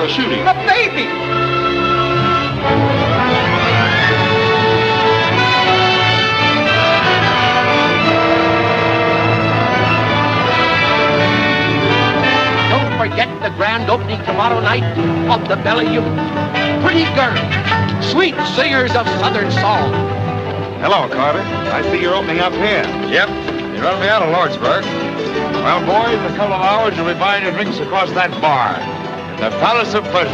a shooting. A baby! Don't forget the grand opening tomorrow night of the Bellevue. Pretty girls, sweet singers of Southern song. Hello, Carter. I see you're opening up here. Yep. You run me out of Lordsburg. Well, boys, in a couple of hours, you'll be buying your drinks across that bar. In the Palace of Pleasure.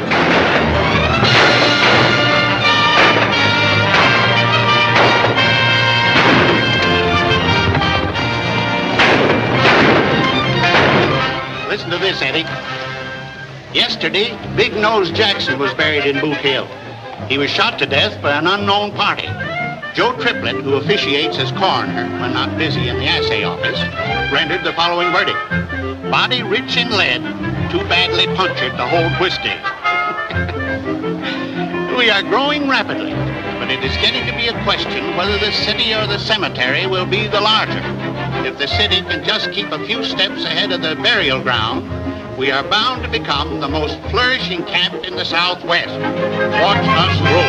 Listen to this, Eddie. Yesterday, Big Nose Jackson was buried in Boot Hill. He was shot to death by an unknown party. Joe Triplett, who officiates as coroner when not busy in the assay office, rendered the following verdict. Body rich in lead, too badly punctured to hold whiskey. We are growing rapidly, but it is getting to be a question whether the city or the cemetery will be the larger. If the city can just keep a few steps ahead of the burial ground, we are bound to become the most flourishing camp in the Southwest. Watch us grow.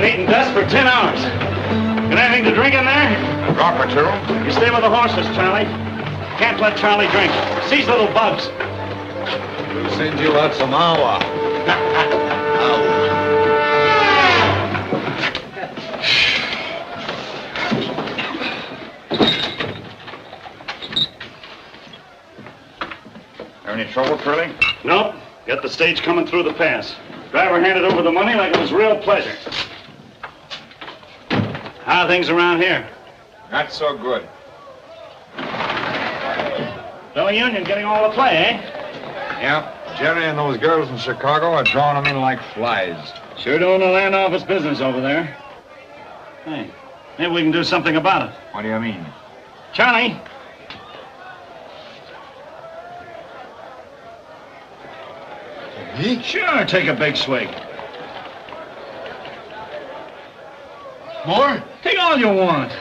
Eating dust for 10 hours. Got anything to drink in there? A drop or two. You stay with the horses, Charlie. Can't let Charlie drink. Seize little bugs. We'll send you out some awa. Have any trouble, Curly? Nope. Got the stage coming through the pass. Driver handed over the money like it was real pleasure. How are things around here? Not so good. Fellow Union getting all the play, eh? Yeah. Jerry and those girls from Chicago are drawing them in like flies. Sure doing the land office business over there. Hey, maybe we can do something about it. What do you mean? Charlie. Me? Sure, take a big swig. More? Take all you want.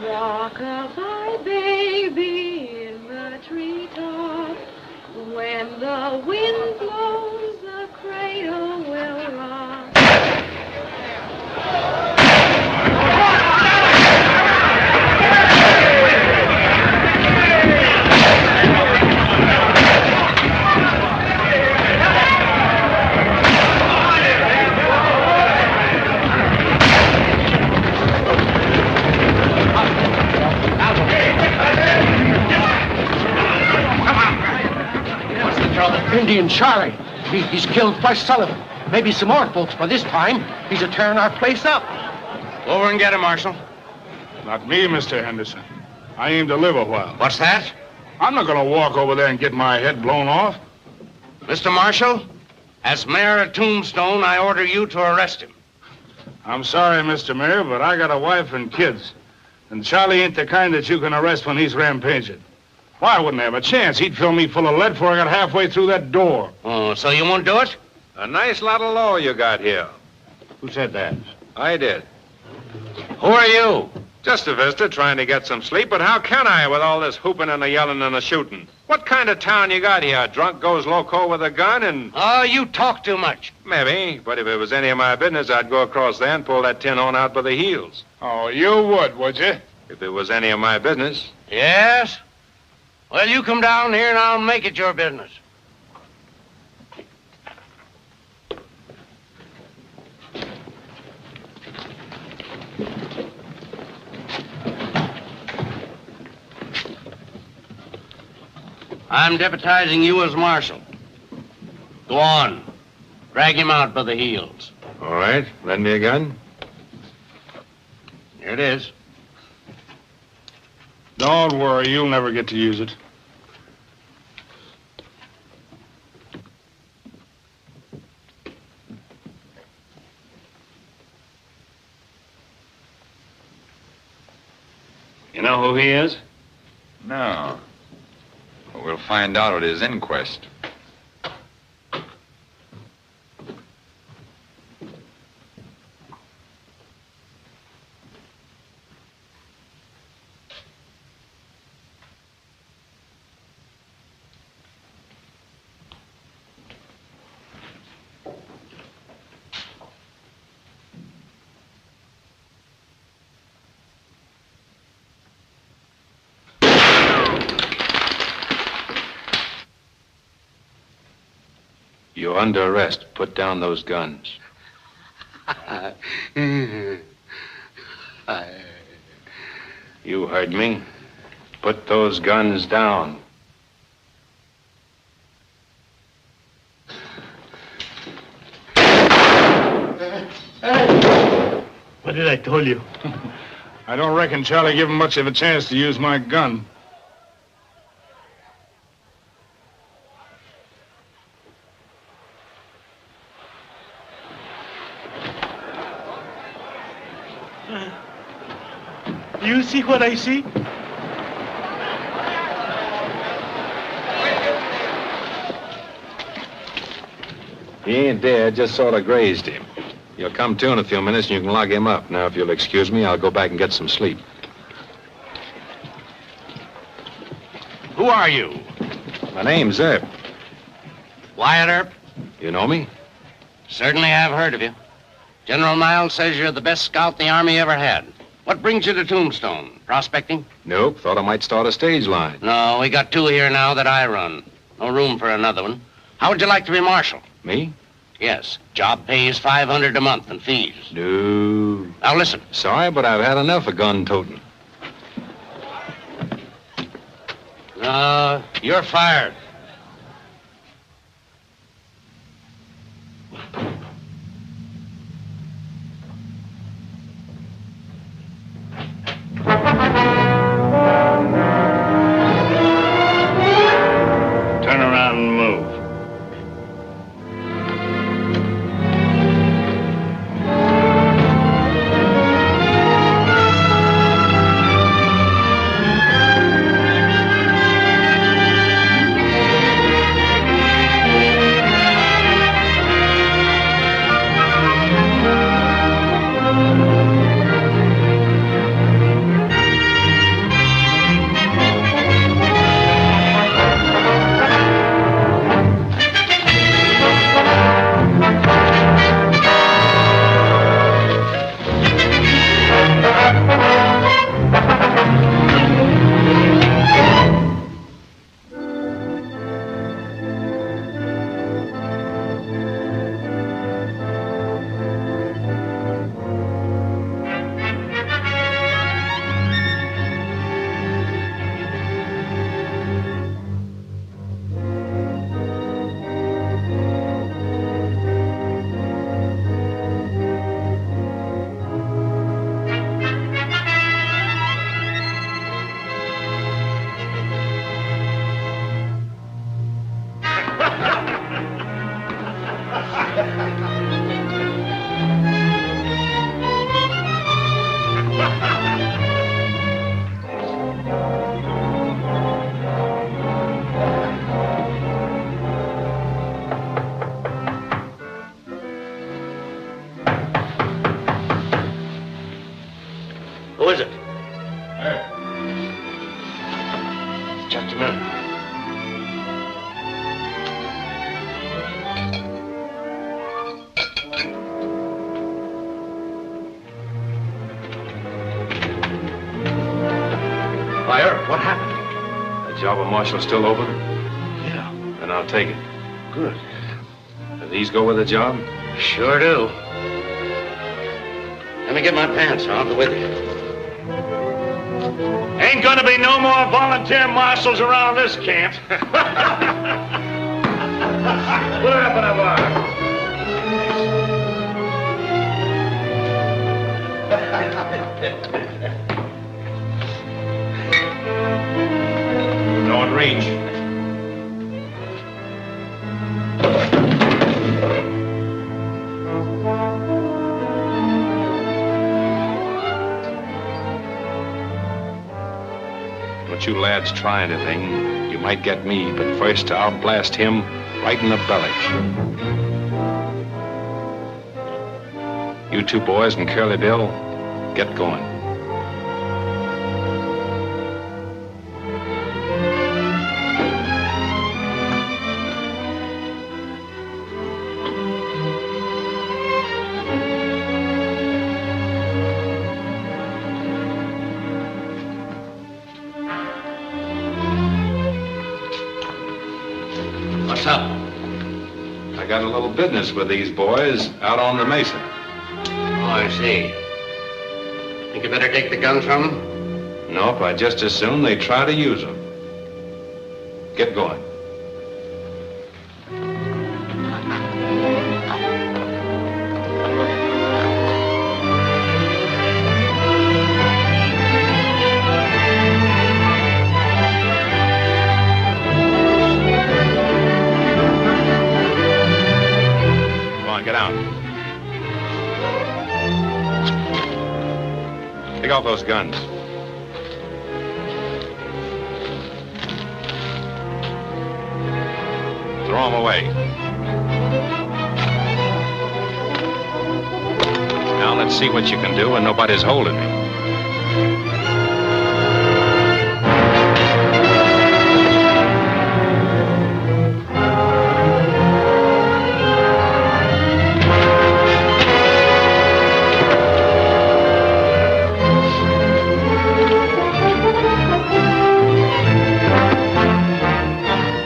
Rock-a-bye, baby, in the treetop. When the wind blows, the cradle will rock. Indian Charlie. He's killed Flush Sullivan. Maybe some more folks, but this time he's a tearing our place up. Over and get him, Marshal. Not me, Mr. Henderson. I aim to live a while. What's that? I'm not going to walk over there and get my head blown off. Mr. Marshal, as mayor of Tombstone, I order you to arrest him. I'm sorry, Mr. Mayor, but I got a wife and kids. And Charlie ain't the kind that you can arrest when he's rampaging. Why, I wouldn't have a chance. He'd fill me full of lead before I got halfway through that door. Oh, so you won't do it? A nice lot of law you got here. Who said that? I did. Who are you? Just a visitor trying to get some sleep, but how can I with all this hooping and the yelling and the shooting? What kind of town you got here? A drunk goes loco with a gun and... Oh, you talk too much. Maybe, but if it was any of my business, I'd go across there and pull that tin horn out by the heels. Oh, you would you? If it was any of my business. Yes? Well, you come down here and I'll make it your business. I'm deputizing you as marshal. Go on. Drag him out by the heels. All right. Lend me a gun. Here it is. Don't worry, you'll never get to use it. You know who he is? No. But we'll find out at his inquest. You're under arrest. Put down those guns. You heard me. Put those guns down. What did I tell you? I don't reckon Charlie gave him much of a chance to use my gun. You see what I see? He ain't dead, just sort of grazed him. He'll come to in a few minutes and you can lock him up. Now, if you'll excuse me, I'll go back and get some sleep. Who are you? My name's Earp. Wyatt Earp? You know me? Certainly have heard of you. General Miles says you're the best scout the Army ever had. What brings you to Tombstone? Prospecting? Nope. Thought I might start a stage line. No, we got 2 here now that I run. No room for another one. How would you like to be marshal? Me? Yes. Job pays $500 a month in fees. No. Now listen. Sorry, but I've had enough of gun toting. You're fired. Turn around and move. Who is it? Just a minute. Why, Earp, what happened? The job of marshal still open? Yeah. Then I'll take it. Good. Do these go with the job? Sure do. Let me get my pants. I'll go with you. Hey! Ain't gonna be no more volunteer marshals around this camp. Put it up in a bar. Don't reach. Don't you lads try anything. You might get me, but first I'll blast him right in the belly. You two boys and Curly Bill, get going. What's up? I got a little business with these boys out on the mesa. Oh, I see. Think you better take the guns from them? Nope, I just as soon they try to use them. Get going. Get out. Take off those guns. Throw them away. Now let's see what you can do when nobody's holding me.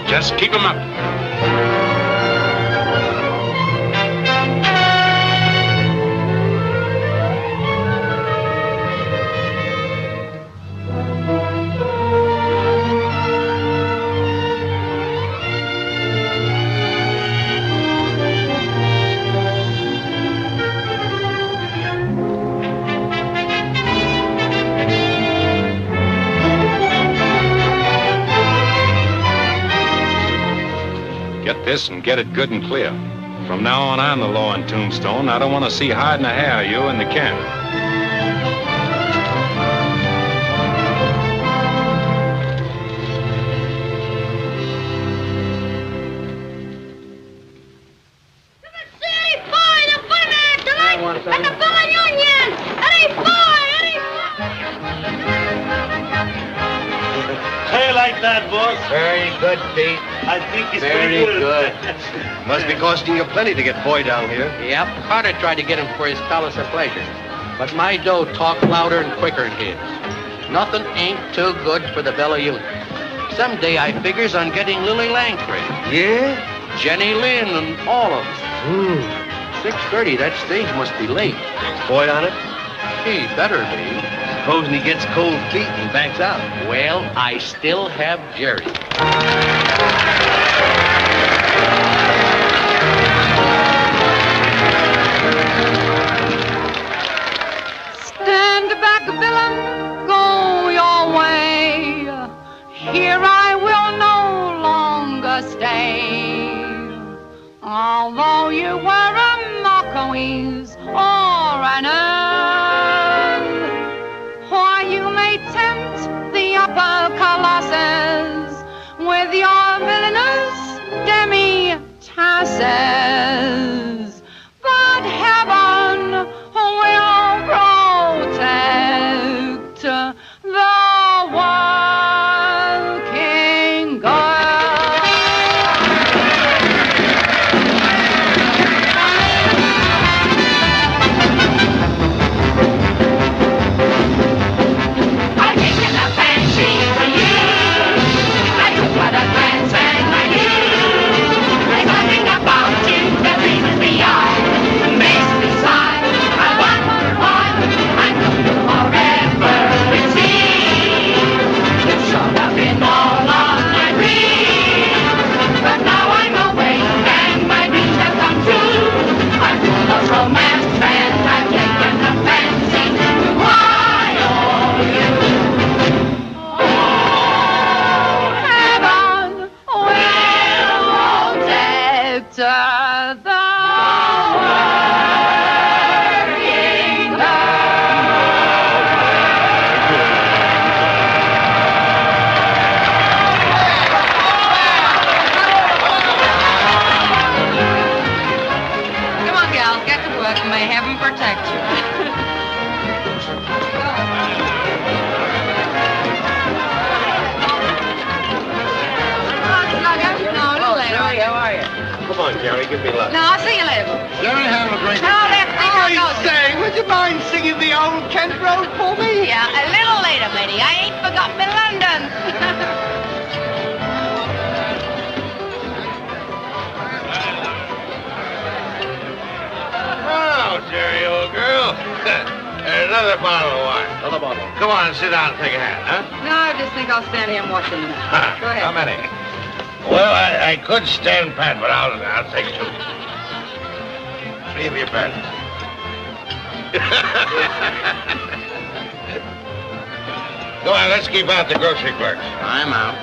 Just keep them up. Get this and get it good and clear. From now on, I'm the law in Tombstone. I don't want to see hide nor hair of you in the camp. Hey, like that, boss. Very good, Pete. I think it's Very pretty good. Must be costing you plenty to get Boy down here. Yep, Carter tried to get him for his palace of pleasure. But my dough talked louder and quicker than his. Nothing ain't too good for the Bella Union. Someday I figures on getting Lily Langford. Yeah? Jenny Lynn and all of them. 6:30, that stage must be late. Boy on it? He better be. Supposing he gets cold feet and backs out. Well, I still have Jerry. Stand back, villain, go your way. Here I will no longer stay. Although you were a Marquis or an earl, why you may tempt the upper colossus with your villainous demi-tasses. But heaven will protect the working girl. I'll take you the fancy. I'll get to work and may heaven protect you. Jerry, how are you? Come on, Jerry, give me luck. No, I'll see you later. Jerry, have a drink. No, that's Say, would you mind singing the old Kent Road for me? Yeah, a little later, Betty. I ain't forgot my London. Oh, Jerry, old girl. There's another bottle of wine. Another bottle. Come on, sit down and take a hand, huh? No, I just think I'll stand here and watch them now. Go ahead. How many? Well, I could stand pat, but I'll take 2. 3 of your bet. Go on, let's keep out the grocery clerks. I'm out.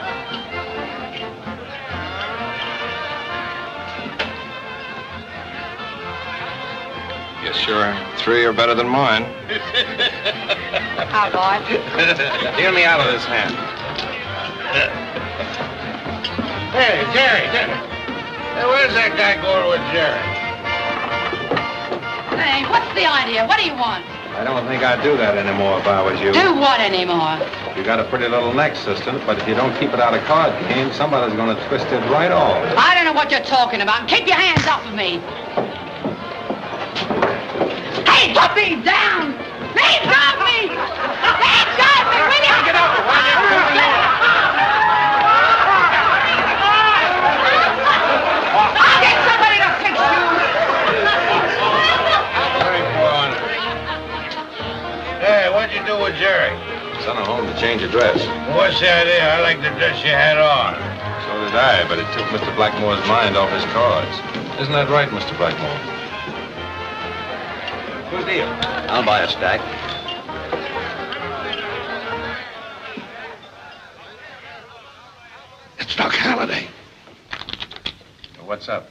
Yes, sure. 3 are better than mine. How, boy? Deal me out of this hand. Hey, Jerry. Hey, where's that guy going with Jerry? Hey, what's the idea? What do you want? I don't think I'd do that anymore if I was you. Do what anymore? You got a pretty little neck, sister, but if you don't keep it out of card game, somebody's going to twist it right off. I don't know what you're talking about. Keep your hands off of me. Hey, put me down! Hands off me! Hands off me! Will you? Get up, will you? I'll get somebody to fix you! Hey, what'd you do with Jerry? Sent her home to change her dress. What's the idea? I like the dress you had on. So did I, but it took Mr. Blackmore's mind off his cards. Isn't that right, Mr. Blackmore? Good deal. I'll buy a stack. It's Doc Halliday. What's up?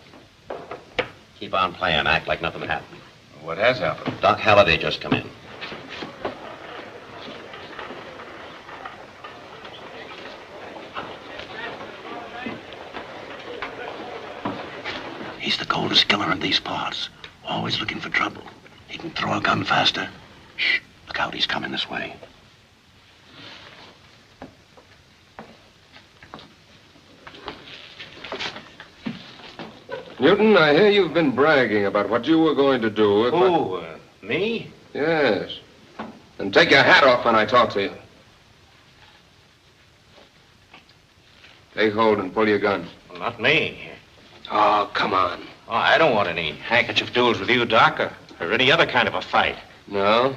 Keep on playing. Act like nothing happened. What has happened? Doc Halliday just come in. He's the coldest killer in these parts. Always looking for trouble. He can throw a gun faster. Shh, look out, he's coming this way. Newton, I hear you've been bragging about what you were going to do if Who, me? Yes. And take your hat off when I talk to you. Take hold and pull your gun. Well, not me. Oh, come on. Oh, I don't want any handkerchief duels with you, Doc, or any other kind of a fight. No?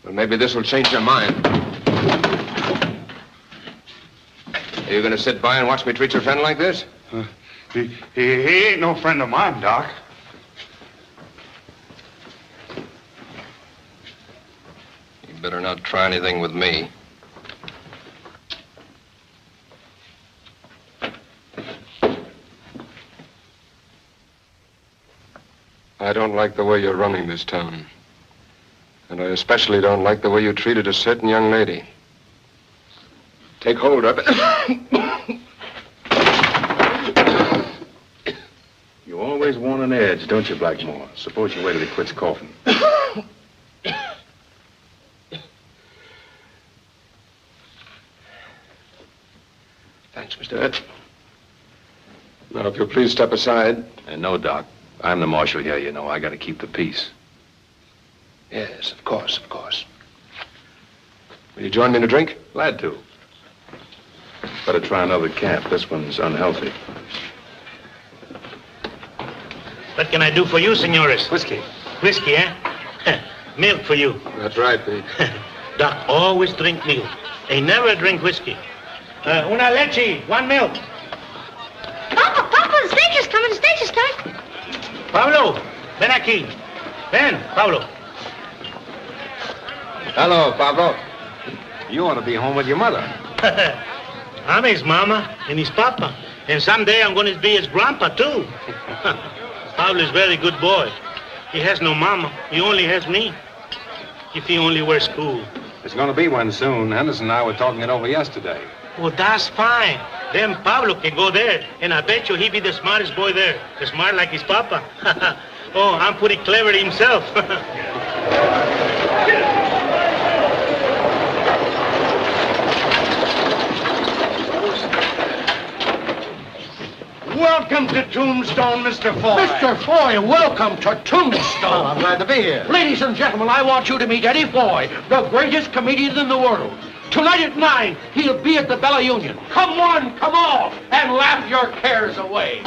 Well, maybe this will change your mind. Are you going to sit by and watch me treat your friend like this? He ain't no friend of mine, Doc. You better not try anything with me. I don't like the way you're running this town. And I especially don't like the way you treated a certain young lady. Take hold of it. You always want an edge, don't you, Blackmore? Suppose you wait till he quits coughing. Thanks, Mr. Ed. Now, if you'll please step aside. No, Doc. I'm the marshal here, you know. I got to keep the peace. Yes, of course, of course. Will you join me in a drink? Glad to. Better try another camp. This one's unhealthy. What can I do for you, senores? Whiskey. Whiskey, eh? Milk for you. That's right, Pete. Doc always drink milk. They never drink whiskey. Una leche, 1 milk. Papa, the stage is coming, the stage is coming. Pablo, ven aquí. Ven, Pablo. Hello, Pablo. You ought to be home with your mother. I'm his mama and his papa. And someday I'm going to be his grandpa, too. Pablo is a very good boy. He has no mama. He only has me. If he only were school. There's going to be one soon. Henderson and I were talking it over yesterday. Well, that's fine. Then Pablo can go there. And I bet you he'll be the smartest boy there. As smart like his papa. Oh, I'm pretty clever himself. Welcome to Tombstone, Mr. Foy. Mr. Foy, welcome to Tombstone. Oh, I'm glad to be here. Ladies and gentlemen, I want you to meet Eddie Foy, the greatest comedian in the world. Tonight at 9, he'll be at the Bella Union. Come one, come all, and laugh your cares away.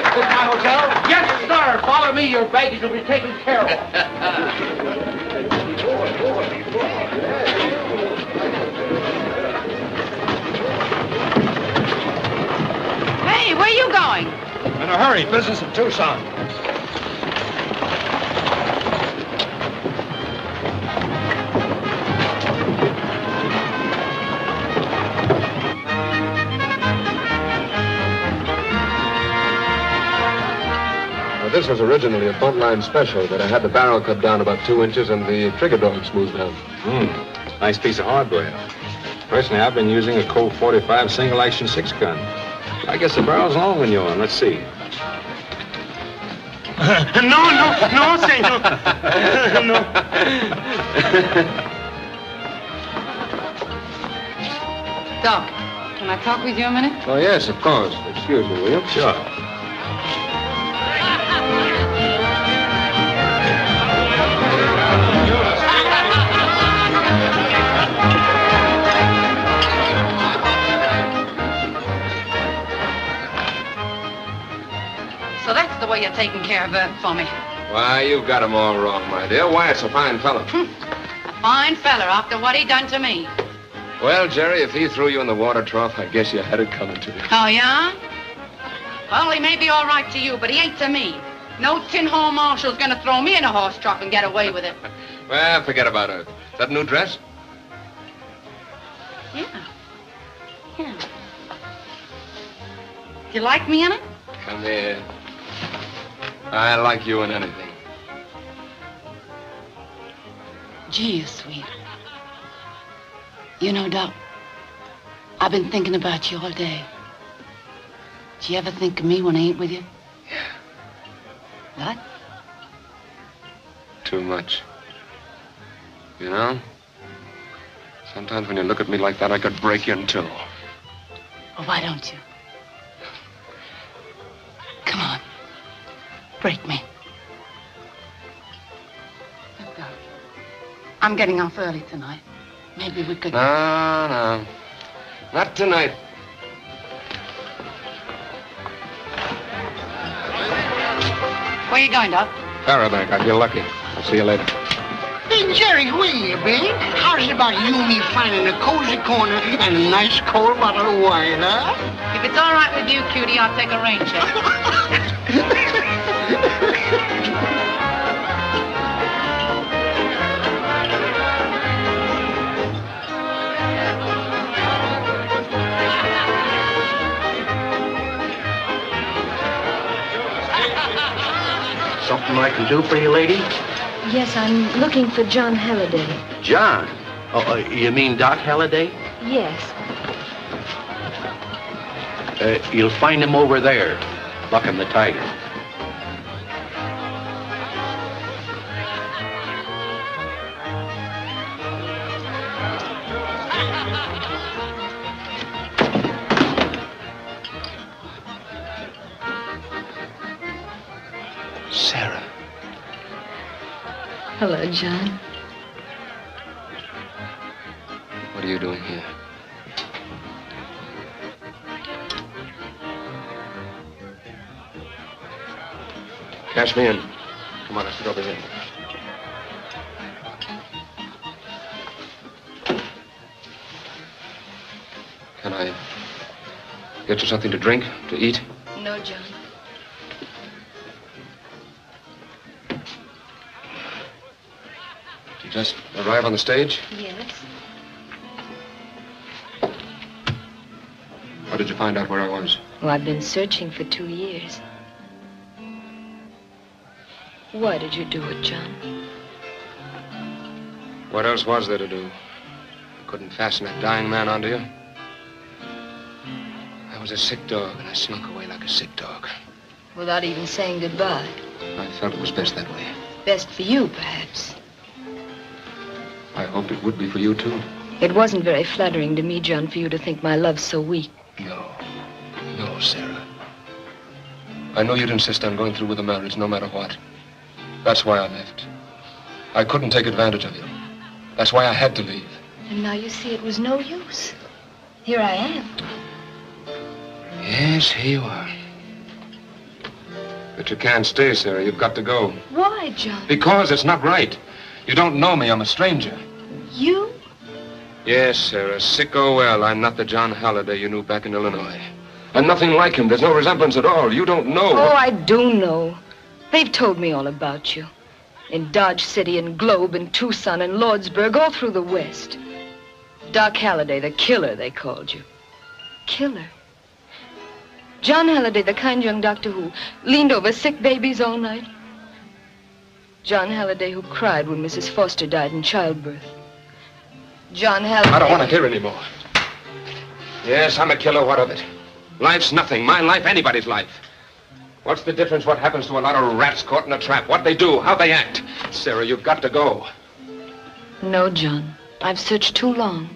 This is my hotel? Yes, sir. Follow me. Your baggage will be taken care of. Hey, where are you going? In a hurry. Business in Tucson. This was originally a buntline special, but I had the barrel cut down about 2 inches and the trigger dog smoothed down. Nice piece of hardware. Personally, I've been using a Colt 45 single-action 6-gun. I guess the barrel's long when you're on. Let's see. No, senor. No. Doc, can I talk with you a minute? Oh, yes, of course. Excuse me, will you? Sure. So that's the way you're taking care of Bert for me. Why, you've got him all wrong, my dear. Wyatt's a fine fellow. A fine fella after what he done to me. Well, Jerry, if he threw you in the water trough, I guess you had it coming to you. Oh, yeah? Well, he may be all right to you, but he ain't to me. No tin hole marshal's gonna throw me in a horse trough and get away with it. Well, forget about it. Is that a new dress? Yeah. Do you like me in it? Come here. I like you in anything. Gee, you're sweet. You know, Doc, I've been thinking about you all day. Do you ever think of me when I ain't with you? Yeah. What? Too much. You know? Sometimes when you look at me like that, I could break you in two. Well, why don't you? Come on. Break me. Look, Doc, I'm getting off early tonight. Maybe we could... No. Not tonight. Where you going, Doc? Farabank, I feel lucky. I'll see you later. Hey, Jerry, where you been? How's it about you and me finding a cozy corner and a nice cold bottle of wine, huh? If it's all right with you, cutie, I'll take a rain check. Something I can do for you, lady? Yes, I'm looking for John Halliday. John? Oh, you mean Doc Halliday? Yes. You'll find him over there, bucking the tiger. Sarah. Hello, John. What are you doing here? Cash me in. Come on, let's get over here. Can I get you something to drink, to eat? No, John. Did you just arrive on the stage? Yes. How did you find out where I was? Well, I've been searching for 2 years. Why did you do it, John? What else was there to do? I couldn't fasten that dying man onto you. was a sick dog, and I snuck away like a sick dog. Without even saying goodbye. I felt it was best that way. Best for you, perhaps. I hoped it would be for you, too. It wasn't very flattering to me, John, for you to think my love's so weak. No, Sarah. I know you'd insist on going through with the marriage no matter what. That's why I left. I couldn't take advantage of you. That's why I had to leave. And now you see it was no use. Here I am. Yes, here you are. But you can't stay, Sarah. You've got to go. Why, John? Because it's not right. You don't know me. I'm a stranger. You? Yes, Sarah. Sick or well, I'm not the John Halliday you knew back in Illinois. I'm nothing like him. There's no resemblance at all. You don't know. Oh, I do know. They've told me all about you. In Dodge City and Globe and Tucson and Lordsburg, all through the West. Doc Halliday, the killer, they called you. Killer? John Halliday, the kind young doctor who leaned over sick babies all night. John Halliday who cried when Mrs. Foster died in childbirth. John Halliday... I don't want to hear any more. Yes, I'm a killer. What of it? Life's nothing. My life, anybody's life. What's the difference what happens to a lot of rats caught in a trap? What they do, how they act. Sarah, you've got to go. No, John. I've searched too long.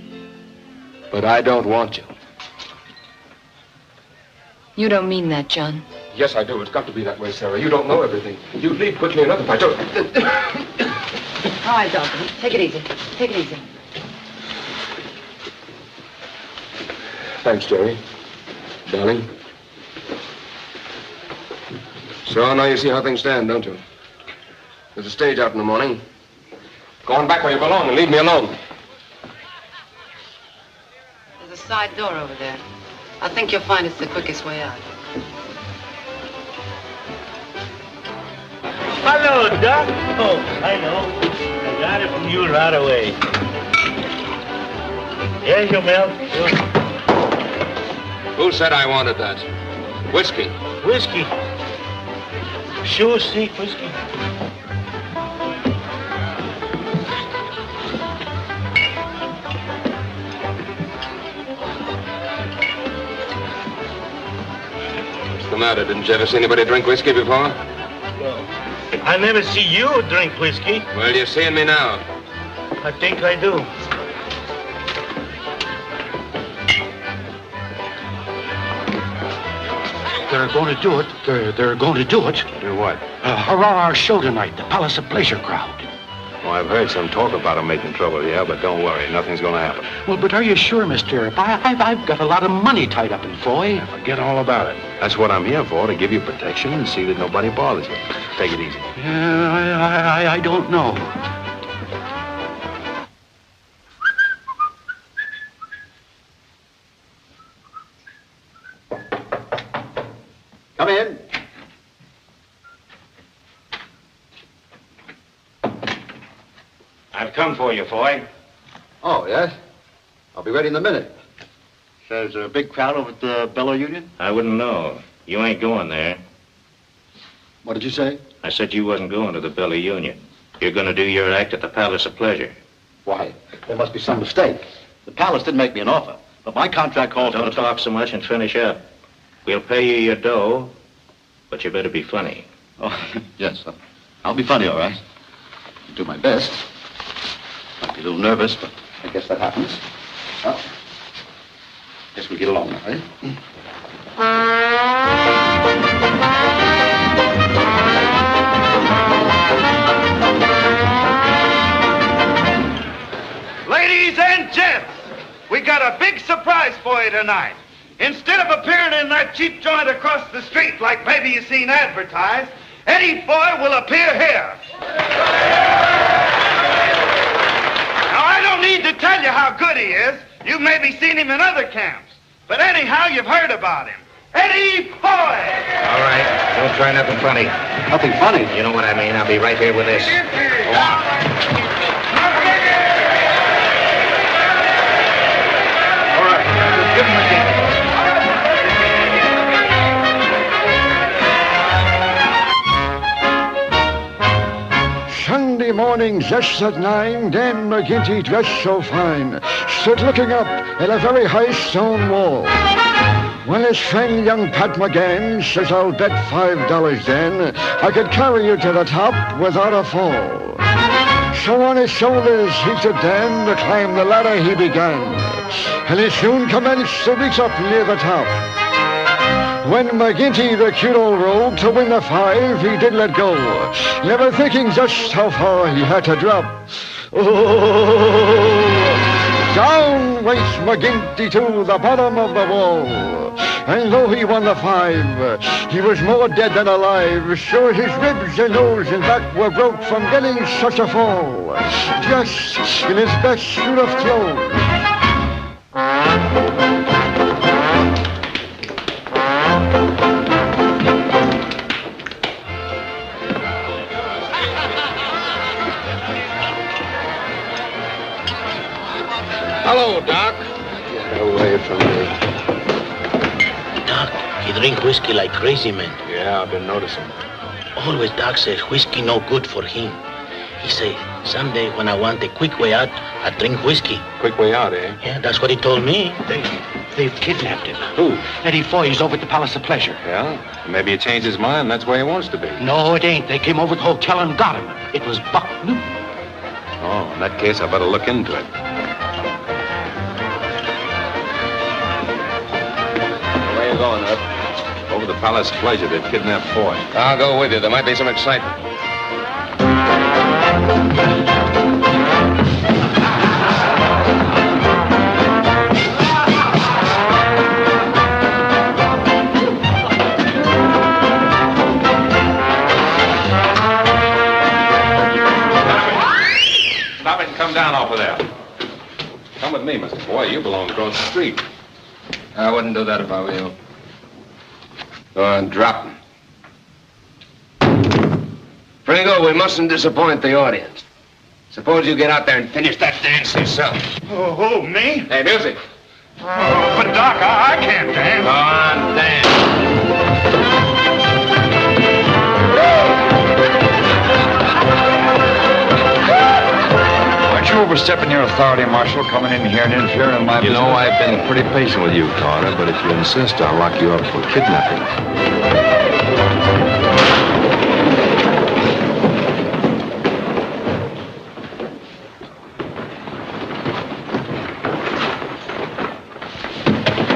But I don't want you. You don't mean that, John. Yes, I do. It's got to be that way, Sarah. You don't know everything. You'd leave quickly enough if I told you. All right, Doctor. Take it easy. Take it easy. Thanks, Jerry. Darling. So now you see how things stand, don't you? There's a stage out in the morning. Go on back where you belong and leave me alone. There's a side door over there. I think you'll find it's the quickest way out. Hello, Doc. Oh, I know. I got it from you right away. Here's your milk. Who said I wanted that? Whiskey. Whiskey. Sure, see, whiskey. What's the matter? Didn't you ever see anybody drink whiskey before? Well, I never see you drink whiskey. Well, you're seeing me now. I think I do. They're going to do it. They're going to do it. Do what? Our show tonight, the Palace of Pleasure crowd. Well, I've heard some talk about them making trouble, yeah, but don't worry. Nothing's going to happen. Well, but are you sure, Mr. Earp? I've got a lot of money tied up in Foy. Yeah, forget all about it. That's what I'm here for, to give you protection and see that nobody bothers you. Take it easy. Yeah, I don't know. Come in. I've come for you, Foy. Oh, yes? I'll be ready in a minute. There's a big crowd over at the Bellow Union? I wouldn't know. You ain't going there. What did you say? I said you wasn't going to the Bellow Union. You're going to do your act at the Palace of Pleasure. Why, there must be some mistake. The Palace didn't make me an offer, but my contract calls for... Don't talk so much and finish up. We'll pay you your dough, but you better be funny. Oh, yes. I'll be funny, all right. I'll do my best. Might be a little nervous, but I guess that happens. Well, guess we'll get along now, eh? Ladies and gents, we got a big surprise for you tonight. Instead of appearing in that cheap joint across the street like maybe you seen advertised, Eddie Foy will appear here. Now, I don't need to tell you how good he is. You've maybe seen him in other camps. But anyhow, you've heard about him. Eddie Foy! All right, don't try nothing funny. Nothing funny? You know what I mean. I'll be right here with this. Go on. All right, just give him a kick. Sunday morning, just at 9, Dan McGinty, dressed so fine, stood looking up at a very high stone wall. When his friend young Pat McGann says, I'll bet $5 then I could carry you to the top without a fall. So on his shoulders he took Dan to climb the ladder he began, and he soon commenced to reach up near the top. When McGinty, the cute old rogue, to win the 5, he did let go, never thinking just how far he had to drop. Oh, down went McGinty to the bottom of the wall. And though he won the 5, he was more dead than alive. Sure, his ribs and nose and back were broke from getting such a fall, just in his best suit of clothes. Hello, Doc. Get away from me. Doc, he drink whiskey like crazy man. Yeah, I've been noticing. Always Doc says whiskey no good for him. He say, someday when I want a quick way out, I drink whiskey. Quick way out, eh? Yeah, that's what he told me. They've kidnapped him. Who? Eddie Foy's over at the Palace of Pleasure. Yeah? Maybe he changed his mind. That's where he wants to be. No, it ain't. They came over to the hotel and got him. It was Buck Newton. Oh, in that case, I better look into it. Where you going, Herb? Over the Palace of Pleasure. They've kidnapped Foy. I'll go with you. There might be some excitement. Stop it and come down off of there. Come with me, Mr. Foy. You belong across the street. I wouldn't do that if I were you. Go on, drop him. Pringle, we mustn't disappoint the audience. Suppose you get out there and finish that dance yourself. Oh, who, me? Hey, music. Oh, but Doc, I can't dance. Go on, dance. Aren't you overstepping your authority, Marshal, coming in here and interfering in my business? You know, I've been pretty patient with you, Carter, but if you insist, I'll lock you up for kidnapping.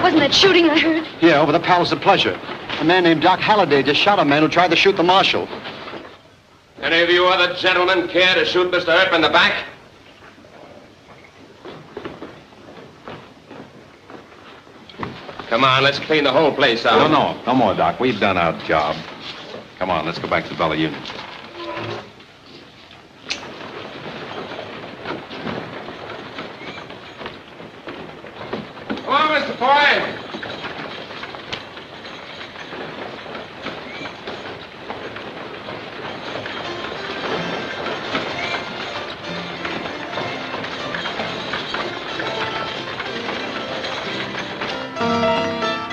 Wasn't that shooting I heard? Yeah, over the Palace of Pleasure. A man named Doc Halliday just shot a man who tried to shoot the marshal. Any of you other gentlemen care to shoot Mr. Earp in the back? Come on, let's clean the whole place out. No more, Doc. We've done our job. Come on, let's go back to the Bella Union. Come on, Mr. Foy.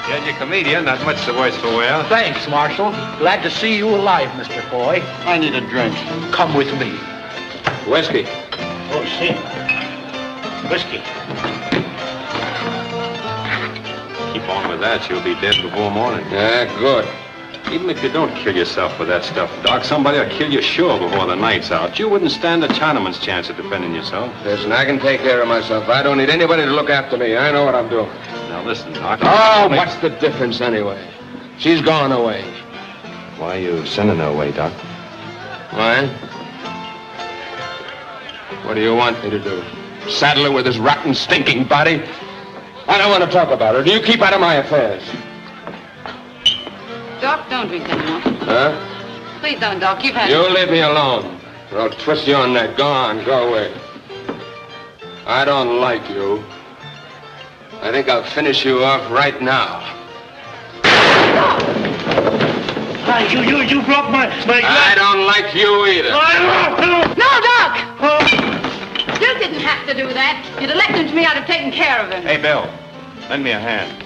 You're a comedian, not much the worse for wear. Thanks, Marshal. Glad to see you alive, Mr. Foy. I need a drink. Come with me. Whiskey. Oh, see. Whiskey. Keep on with that, you'll be dead before morning. Yeah, good. Even if you don't kill yourself with that stuff, Doc, somebody will kill you sure before the night's out. You wouldn't stand a Chinaman's chance of defending yourself. Listen, I can take care of myself. I don't need anybody to look after me. I know what I'm doing. Now listen, Doc. Oh, what's the difference anyway? She's gone away. Why are you sending her away, Doc? Why? What do you want me to do? Saddle her with his rotten, stinking body? I don't want to talk about her. Do you keep out of my affairs? Doc, don't drink anymore. Huh? Please don't, Doc. You've had... You leave me alone, or I'll twist your neck. Go on, go away. I don't like you. I think I'll finish you off right now. You broke my glass. I don't like you either. No, Doc! You didn't have to do that. You'd have left him to me. I'd have taken care of him. Hey, Bill, lend me a hand.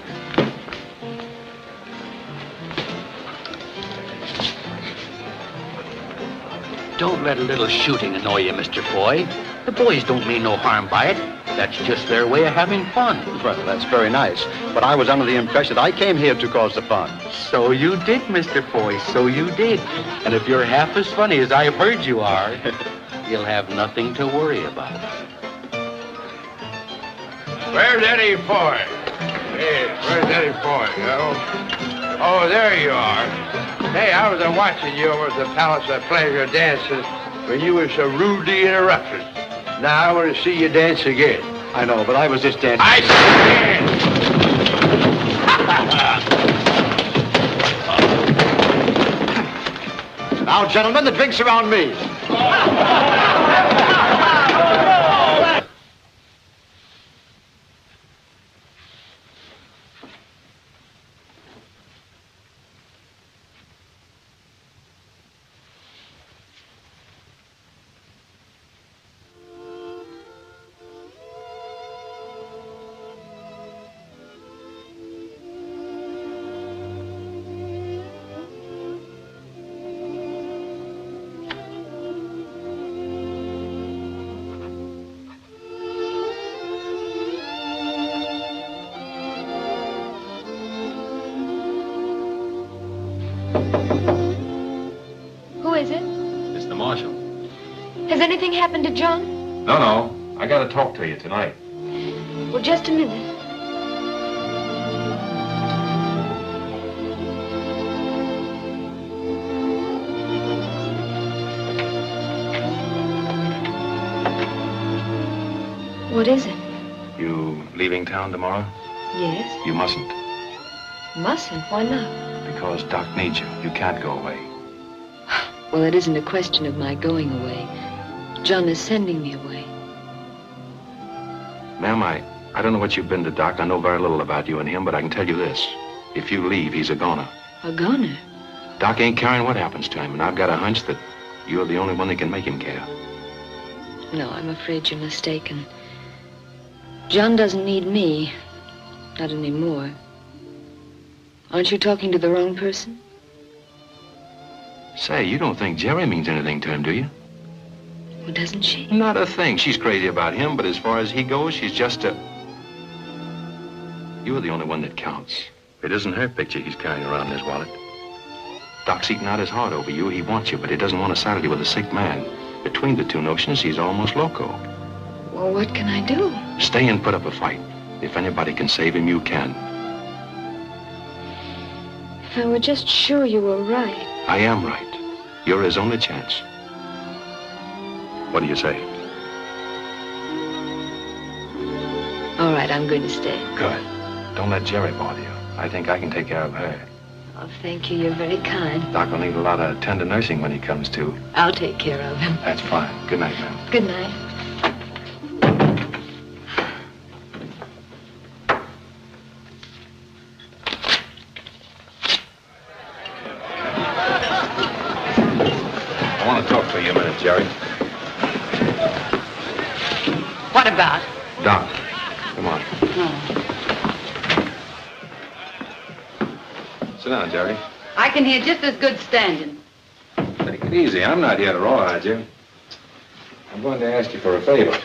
Don't let a little shooting annoy you, Mr. Foy. The boys don't mean no harm by it. That's just their way of having fun. Well, that's very nice. But I was under the impression that I came here to cause the fun. So you did, Mr. Foy, so you did. And if you're half as funny as I've heard you are, you'll have nothing to worry about. Where's Eddie Foy? Hey, where's Eddie Foy? Oh, there you are. Hey, I was watching you over at the Palace of Pleasure dances when you were so rudely interrupted. Now I want to see you dance again. I know, but I was just dancing. I see. Now, gentlemen, the drinks are on me. Who is it? It's the marshal. Has anything happened to John? No. I gotta talk to you tonight. Well, just a minute. What is it? You leaving town tomorrow? Yes. You mustn't. Mustn't? Why not? Because Doc needs you. You can't go away. Well, it isn't a question of my going away. John is sending me away. Ma'am, I don't know what you've been to Doc. I know very little about you and him, but I can tell you this. If you leave, he's a goner. A goner? Doc ain't caring what happens to him, and I've got a hunch that you're the only one that can make him care. No, I'm afraid you're mistaken. John doesn't need me. Not anymore. Aren't you talking to the wrong person? Say, you don't think Jerry means anything to him, do you? Well, doesn't she? Not a thing. She's crazy about him, but as far as he goes, she's just a... You're the only one that counts. It isn't her picture he's carrying around in his wallet. Doc's eating out his heart over you. He wants you, but he doesn't want to saddle you with a sick man. Between the two notions, he's almost loco. Well, what can I do? Stay and put up a fight. If anybody can save him, you can. If I were just sure you were right. I am right. You're his only chance. What do you say? All right, I'm going to stay. Good. Don't let Jerry bother you. I think I can take care of her. Oh, thank you. You're very kind. Doc will need a lot of tender nursing when he comes to. I'll take care of him. That's fine. Good night, ma'am. Good night. I want to talk to you a minute, Jerry. What about? Doc, come on. Sit down, Jerry. I can hear just as good standing. Take it easy. I'm not here to rawhide you. I'm going to ask you for a favor.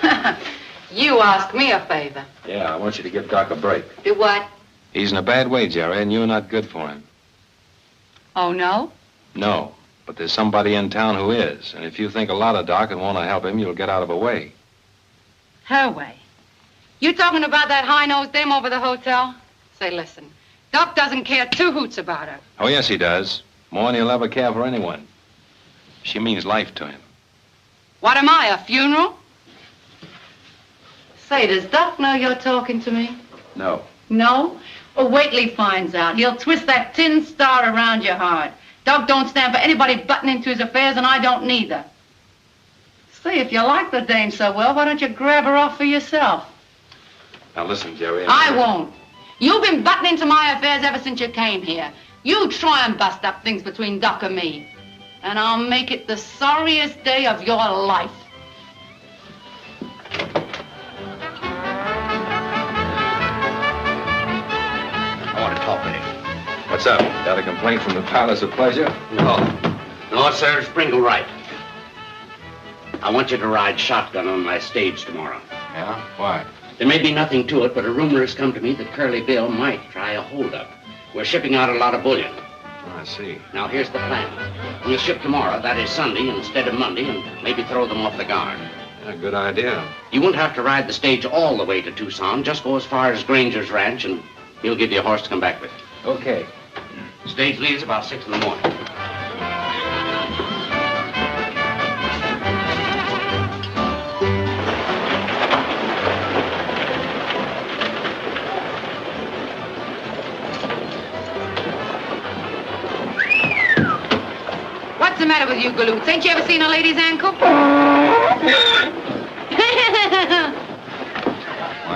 You ask me a favor. Yeah, I want you to give Doc a break. Do what? He's in a bad way, Jerry, and you're not good for him. Oh, no? No, but there's somebody in town who is. And if you think a lot of Doc and want to help him, you'll get out of her way. Her way? You talking about that high-nosed dame over the hotel? Say, listen, Doc doesn't care two hoots about her. Oh, yes, he does. More than he'll ever care for anyone. She means life to him. What am I, a funeral? Say, does Doc know you're talking to me? No. No? Well, wait till he finds out. He'll twist that tin star around your heart. Doc don't stand for anybody butting into his affairs, and I don't neither. Say, if you like the dame so well, why don't you grab her off for yourself? Now, listen, Jerry. I won't. You've been butting into my affairs ever since you came here. You try and bust up things between Doc and me, and I'll make it the sorriest day of your life. I want to talk with you. What's up? Got a complaint from the Palace of Pleasure? No, sir, Sprinkle right. I want you to ride shotgun on my stage tomorrow. Yeah? Why? There may be nothing to it, but a rumor has come to me that Curly Bill might try a holdup. We're shipping out a lot of bullion. Oh, I see. Now, here's the plan. We'll ship tomorrow, that is Sunday, instead of Monday, and maybe throw them off the guard. Yeah, good idea. You won't have to ride the stage all the way to Tucson. Just go as far as Granger's ranch, and he'll give you a horse to come back with. Okay. The stage leaves about 6 in the morning. What's the matter with you, galoots? Ain't you ever seen a lady's ankle? Why,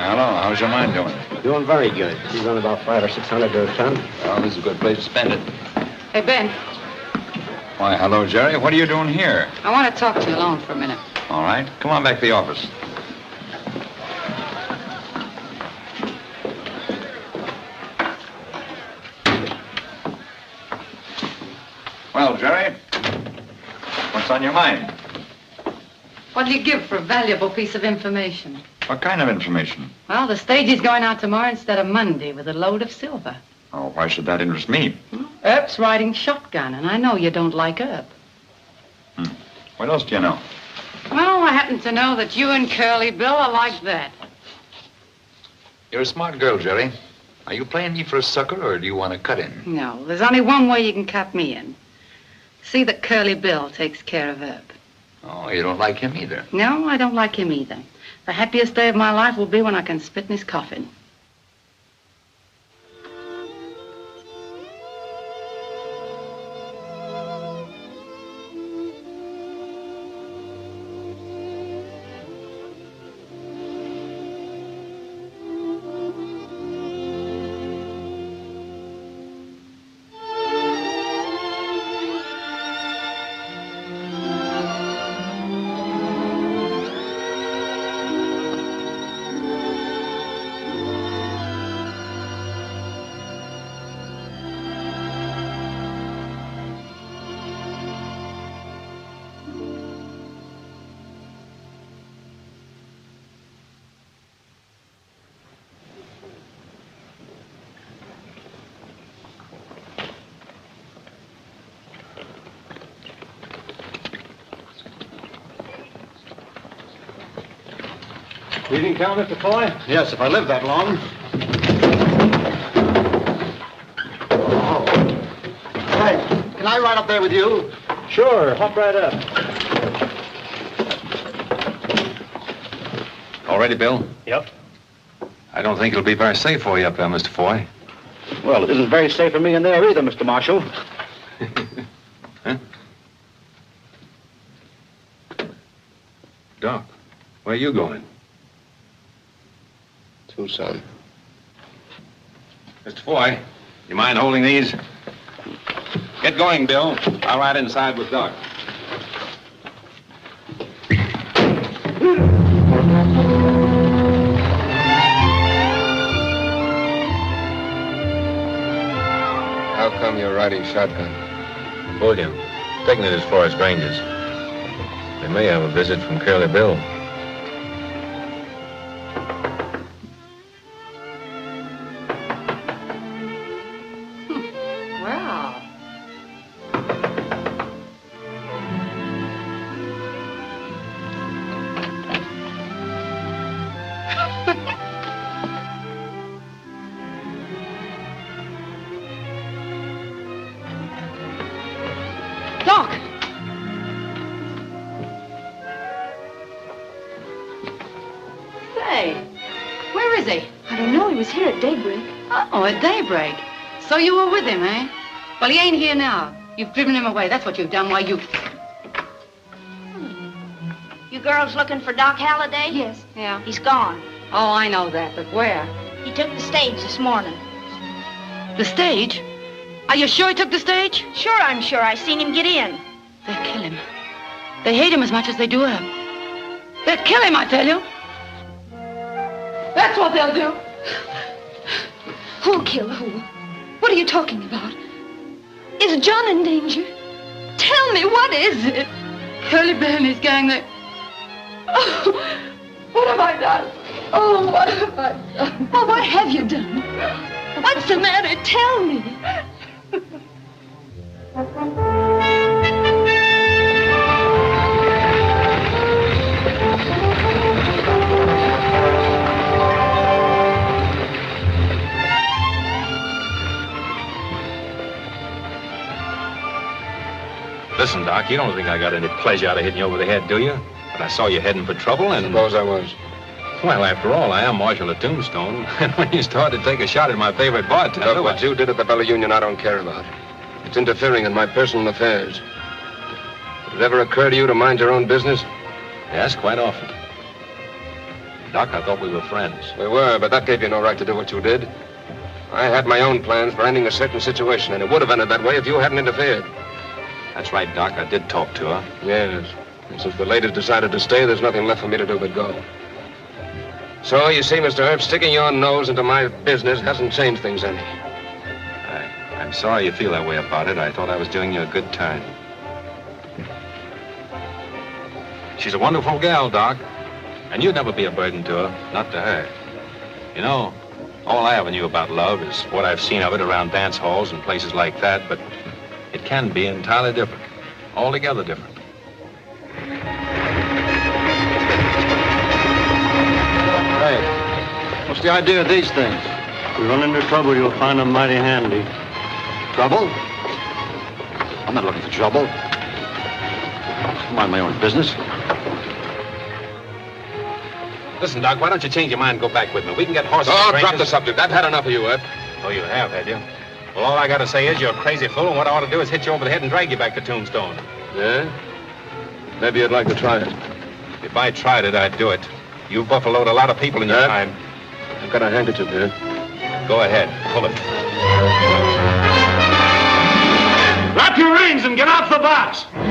hello. How's your mind doing? Doing very good. She's on about 500 or 600 to a ton. Well, this is a good place to spend it. Hey, Ben, Why, hello, Jerry. What are you doing here? I want to talk to you alone for a minute. All right. Come on back to the office. Well, Jerry, what's on your mind? What do you give for a valuable piece of information? What kind of information? Well, the stage is going out tomorrow instead of Monday with a load of silver. Oh, why should that interest me? Earp's riding shotgun, and I know you don't like Earp. What else do you know? Well, I happen to know that you and Curly Bill are like that. You're a smart girl, Jerry. Are you playing me for a sucker, or do you want to cut in? No, there's only one way you can cut me in. See that Curly Bill takes care of Earp. Oh, you don't like him either. No, I don't like him either. The happiest day of my life will be when I can spit in his coffin. Leaving town, Mr. Foy? Yes, if I live that long. Oh. Hey, can I ride up there with you? Sure, hop right up. All ready, Bill? Yep. I don't think it'll be very safe for you up there, Mr. Foy. Well, it isn't very safe for me in there either, Mr. Marshal. Huh? Doc, where are you going? Tucson. Mr. Foy, you mind holding these? Get going, Bill. I'll ride inside with Doc. How come you're riding shotgun? Bullion. Taking it as far as Granger's. They may have a visit from Curly Bill. Well. Doc! Say, where is he? I don't know. He was here at daybreak. Oh, at daybreak. So you were with him, eh? Well, he ain't here now. You've driven him away. That's what you've done. Why, you... You girls looking for Doc Halliday? Yes. Yeah. He's gone. Oh, I know that, but where? He took the stage this morning. The stage? Are you sure he took the stage? Sure, I'm sure. I seen him get in. They'll kill him. They hate him as much as they do her. They'll kill him, I tell you. That's what they'll do. Who'll kill who? What are you talking about? Is John in danger? Tell me, what is it? Curly Bill and his gang, they... Oh, What have I done? Oh, what have I done? Oh, what have you done? What's the matter? Tell me. Listen, Doc, you don't think I got any pleasure out of hitting you over the head, do you? But I saw you heading for trouble and... Suppose I was. Well, after all, I am Marshal of Tombstone. And when you started to take a shot at my favorite bartender... Look, what you did at the Bella Union, I don't care about. It's interfering in my personal affairs. Did it ever occur to you to mind your own business? Yes, quite often. Doc, I thought we were friends. We were, but that gave you no right to do what you did. I had my own plans for ending a certain situation, and it would have ended that way if you hadn't interfered. That's right, Doc. I did talk to her. Yes. And since the ladies decided to stay, there's nothing left for me to do but go. So, you see, Mr. Herb, sticking your nose into my business hasn't changed things any. I'm sorry you feel that way about it. I thought I was doing you a good turn. She's a wonderful gal, Doc. And you'd never be a burden to her, not to her. You know, all I ever knew about love is what I've seen of it around dance halls and places like that, but it can be entirely different, altogether different. Hey, what's the idea of these things? If you run into trouble, you'll find them mighty handy. Trouble? I'm not looking for trouble. I mind my own business. Listen, Doc, why don't you change your mind and go back with me? We can get horses. Oh, drop the subject. I've had enough of you, Herb. Oh, you have you? Well, all I got to say is you're a crazy fool, and what I ought to do is hit you over the head and drag you back to Tombstone. Yeah? Maybe you'd like to try it. If I tried it, I'd do it. You've buffaloed a lot of people in your time. I've got a handkerchief here. Go ahead. Pull it. Drop your reins and get off the box. We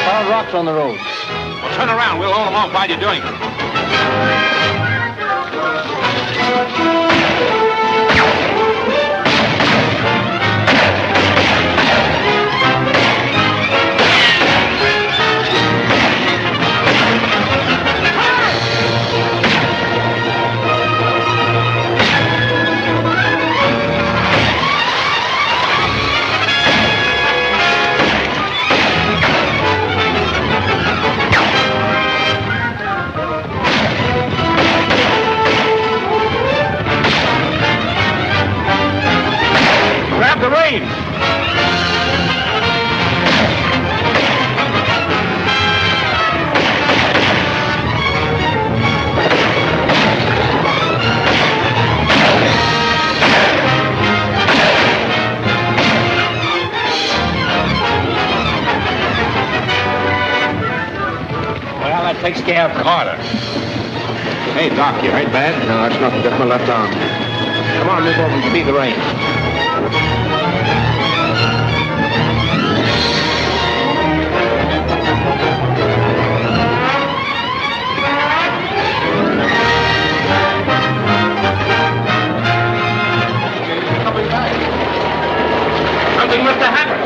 found rocks on the road. Well, turn around. We'll hold them off while you're doing it. Grab the reins. Well, that takes care of Carter. Hey, Doc, you hurt bad? No, it's nothing. Just my left arm. Come on, move over and speed the reins. Something must have happened.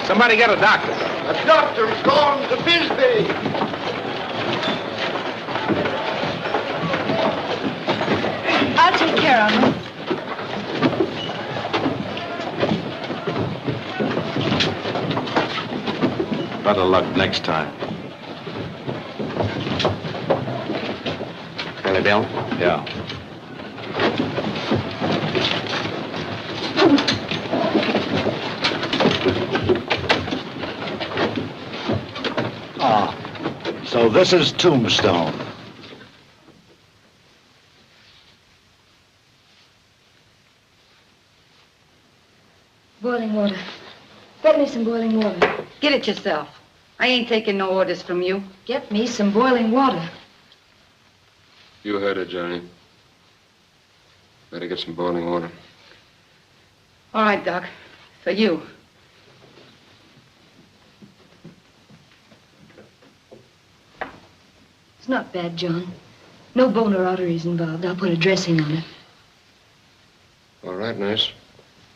Somebody get a doctor. A doctor's gone to Bisbee. I'll take care of him. Better luck next time. Any bill? Yeah. Ah, so this is Tombstone. Boiling water. Get me some boiling water. Get it yourself. I ain't taking no orders from you. Get me some boiling water. You heard it, Johnny. Better get some boiling water. All right, Doc. For you. It's not bad, John. No bone or arteries involved. I'll put a dressing on it. All right, nurse.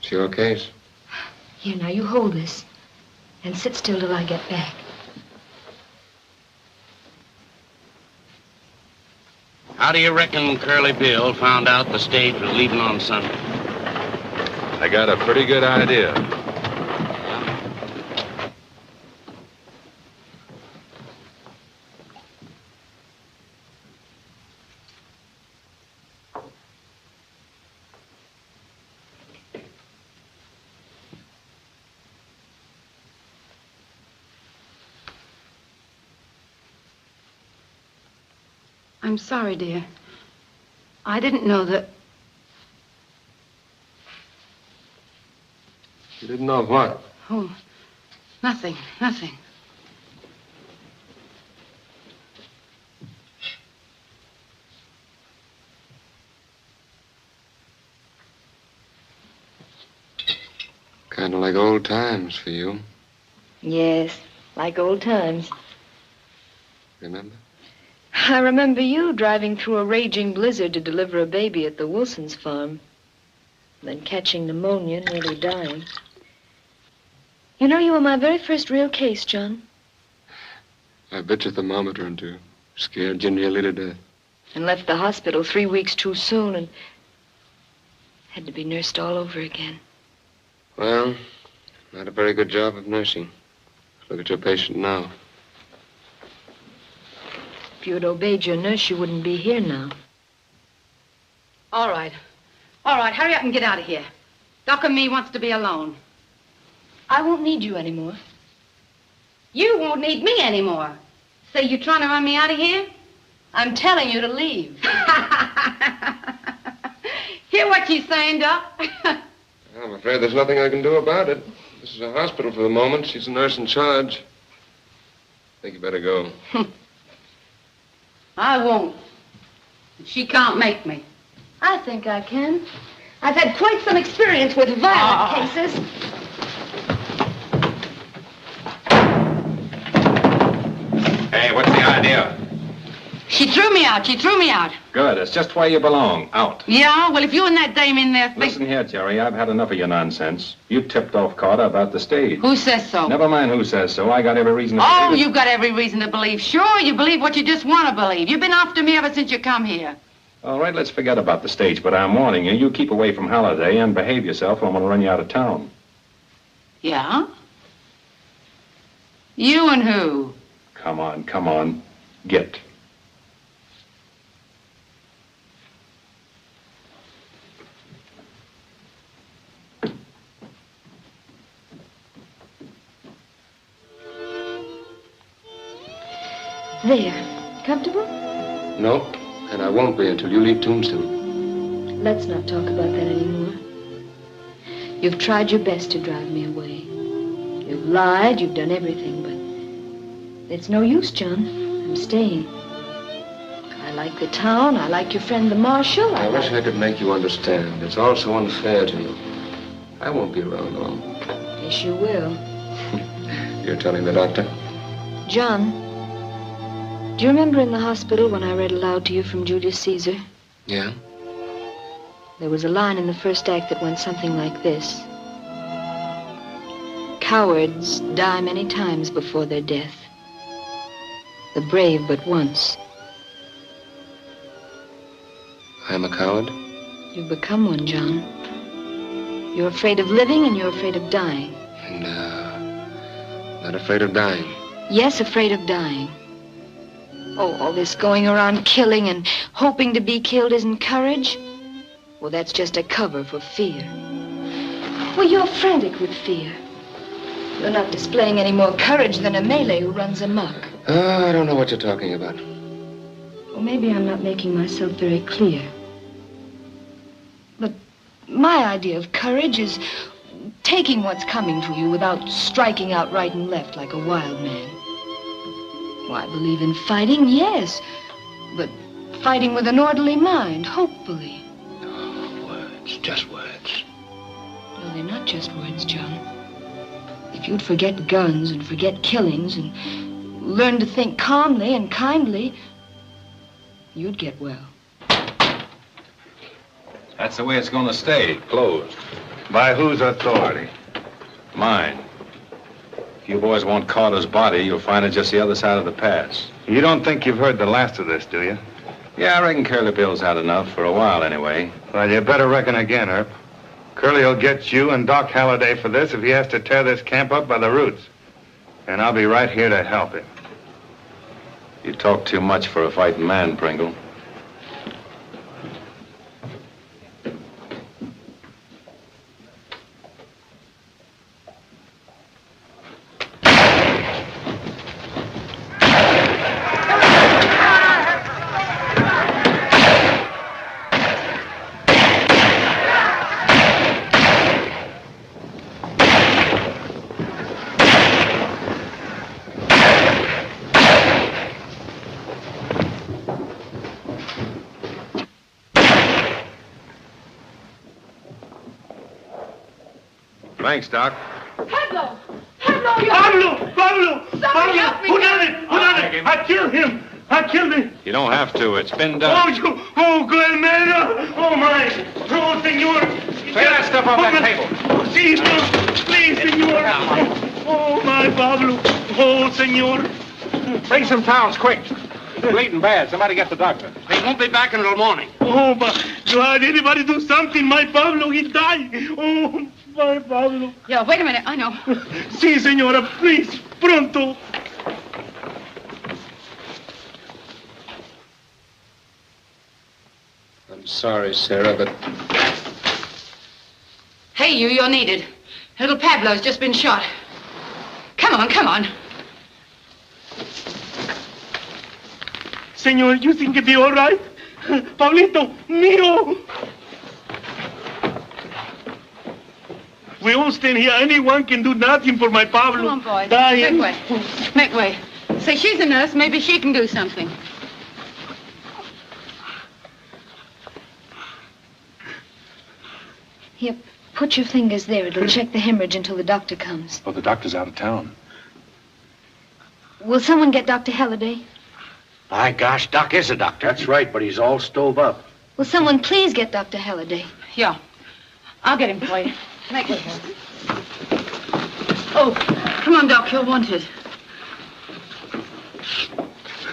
It's your case. Here, now, you hold this. And sit still till I get back. How do you reckon Curly Bill found out the stage was leaving on Sunday? I got a pretty good idea. I'm sorry, dear. I didn't know that... You didn't know what? Oh, nothing. Kind of like old times for you. Yes, like old times. Remember? I remember you driving through a raging blizzard to deliver a baby at the Wilsons' farm. Then catching pneumonia, nearly dying. You know, you were my very first real case, John. I bit your thermometer and two. Scared you nearly to death. And left the hospital 3 weeks too soon and had to be nursed all over again. Well, not a very good job of nursing. Look at your patient now. If you had obeyed your nurse, you wouldn't be here now. All right, hurry up and get out of here. Doc and me wants to be alone. I won't need you anymore. You won't need me anymore. So you trying to run me out of here? I'm telling you to leave. Hear what she's saying, Doc? I'm afraid there's nothing I can do about it. This is a hospital for the moment. She's the nurse in charge. I think you better go. I won't. She can't make me. I think I can. I've had quite some experience with violent cases. Hey, what's the idea? She threw me out. Good. It's just where you belong. Out. Yeah? Well, if you and that dame in there think... Listen here, Jerry. I've had enough of your nonsense. You tipped off Carter about the stage. Who says so? Never mind who says so. I got every reason to Oh, believe it. you've got every reason to believe. Sure, you believe what you just want to believe. You've been after me ever since you come here. All right, let's forget about the stage, but I'm warning you. You keep away from Holiday and behave yourself or I'm going to run you out of town. Yeah? You and who? Come on. Get. There. Comfortable? No, and I won't be until you leave Tombstone. Let's not talk about that anymore. You've tried your best to drive me away. You've lied, you've done everything, but it's no use, John. I'm staying. I like the town, I like your friend the marshal. I wish I could make you understand. It's all so unfair to you. I won't be around long. Yes, you will. You're telling the doctor? John, do you remember in the hospital when I read aloud to you from Julius Caesar? Yeah? There was a line in the first act that went something like this. Cowards die many times before their death. The brave but once. I'm a coward? You've become one, John. You're afraid of living and you're afraid of dying. No, not afraid of dying. Yes, afraid of dying. Oh, all this going around killing and hoping to be killed isn't courage? Well, that's just a cover for fear. Well, you're frantic with fear. You're not displaying any more courage than a Malay who runs amok. I don't know what you're talking about. Well, maybe I'm not making myself very clear. But my idea of courage is taking what's coming to you without striking out right and left like a wild man. Well, I believe in fighting, yes, but fighting with an orderly mind, hopefully. Oh, words, just words. No, they're not just words, John. If you'd forget guns and forget killings and learn to think calmly and kindly, you'd get well. That's the way it's going to stay, closed. By whose authority? Mine. If you boys want Carter's body, you'll find it just the other side of the pass. You don't think you've heard the last of this, do you? Yeah, I reckon Curly Bill's had enough for a while anyway. Well, you better reckon again, Herb. Curly will get you and Doc Halliday for this if he has to tear this camp up by the roots. And I'll be right here to help him. You talk too much for a fighting man, Pringle. Thanks, Doc. Pablo! Pablo! Pablo! help me! Who done it? I killed him! I killed him! You don't have to. It's been done. Good man! Oh, my! Oh, senor! Take that stuff off that table. Please, senor! Oh, my Pablo! Oh, senor! Bring some towels, quick. He's bleeding bad. Somebody get the doctor. He won't be back until morning. Oh, my God! Anybody do something? My Pablo, he died! Oh, my Pablo! Yeah, wait a minute. I know. Si, senora, please, pronto! I'm sorry, Sarah, but Hey, you're needed. Little Pablo's just been shot. Come on, come on. Senor, you think it'll be all right? Pablito, mío! We won't stand here. Anyone can do nothing for my Pablo. Come on, boys. Dying. Make way. Make way. Say, she's a nurse. Maybe she can do something. Here, put your fingers there. It'll check the hemorrhage until the doctor comes. Oh, the doctor's out of town. Will someone get Dr. Halliday? By gosh, Doc is a doctor. That's right, but he's all stove up. Will someone please get Dr. Halliday? Yeah. I'll get him for you. Make way. Oh, come on, Doc. You're wanted.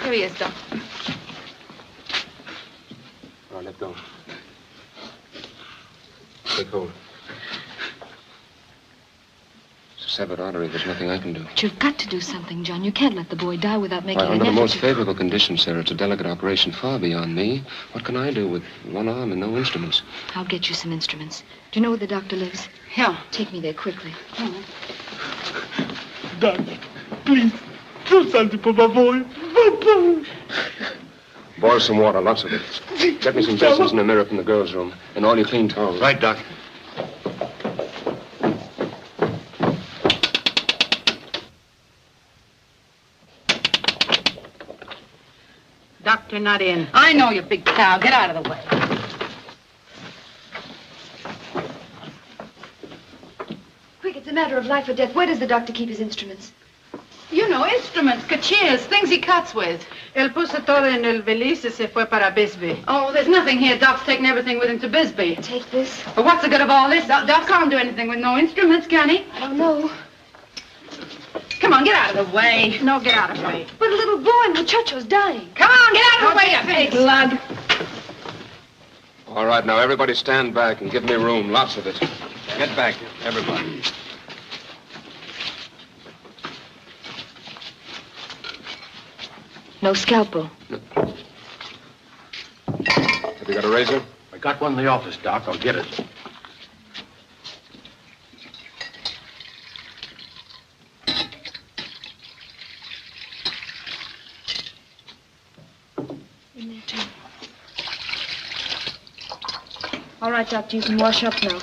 Here he is, Doc. All right, let go. Take hold. It's a severed artery. There's nothing I can do. But you've got to do something, John. You can't let the boy die without making an Under the effort. most favorable conditions, Sarah. It's a delicate operation far beyond me. What can I do with one arm and no instruments? I'll get you some instruments. Do you know where the doctor lives? Yeah. Take me there quickly. Doc, please, do something for my boy. Boil some water, lots of it. Get me some basins and a mirror from the girls' room. And all your clean towels. Right, Doc. Doctor not in. I know, you big cow. Get out of the way. Quick, it's a matter of life or death. Where does the doctor keep his instruments? You know, instruments, cachiers, things he cuts with. Él puso todo en el valise y se fue para Bisbee. Oh, there's nothing here. Doc's taking everything with him to Bisbee. Take this. But what's the good of all this? Doc can't do anything with no instruments, can he? I don't know. Come on, get out of the way. No, get out of the way. But a little boy, muchacho's dying. Come on, get out of the way, you big lug. All right, now, everybody stand back and give me room. Lots of it. Get back, everybody. No scalpel. Have you got a razor? I got one in the office, Doc. I'll get it. In there, too. All right, Doctor, you can wash up now.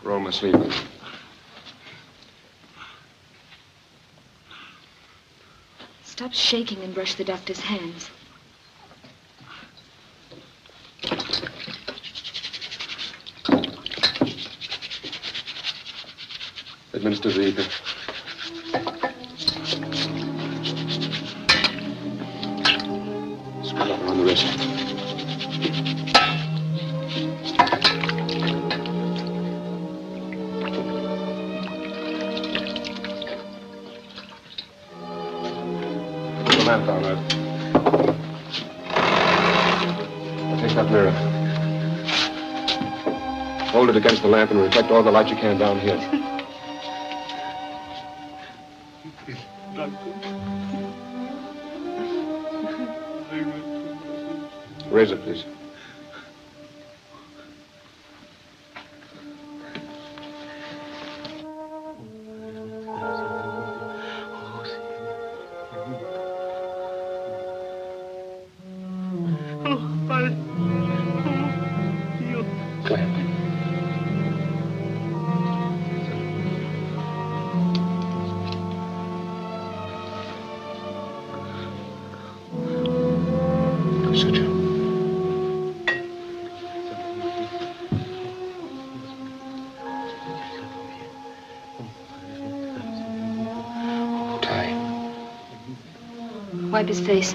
Roll my sleeve up. Stop shaking and brush the doctor's hands. Administer the ether. Spread out around the wrist. Take that mirror. Hold it against the lamp and reflect all the light you can down here. Razor, please. Wipe his face.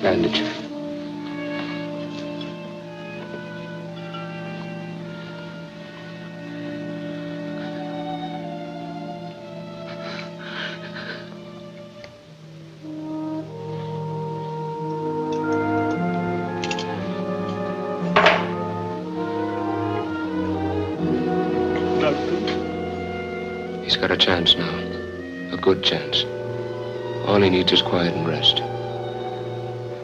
Bandage. He's got a chance now. A good chance. All he needs is quiet and rest.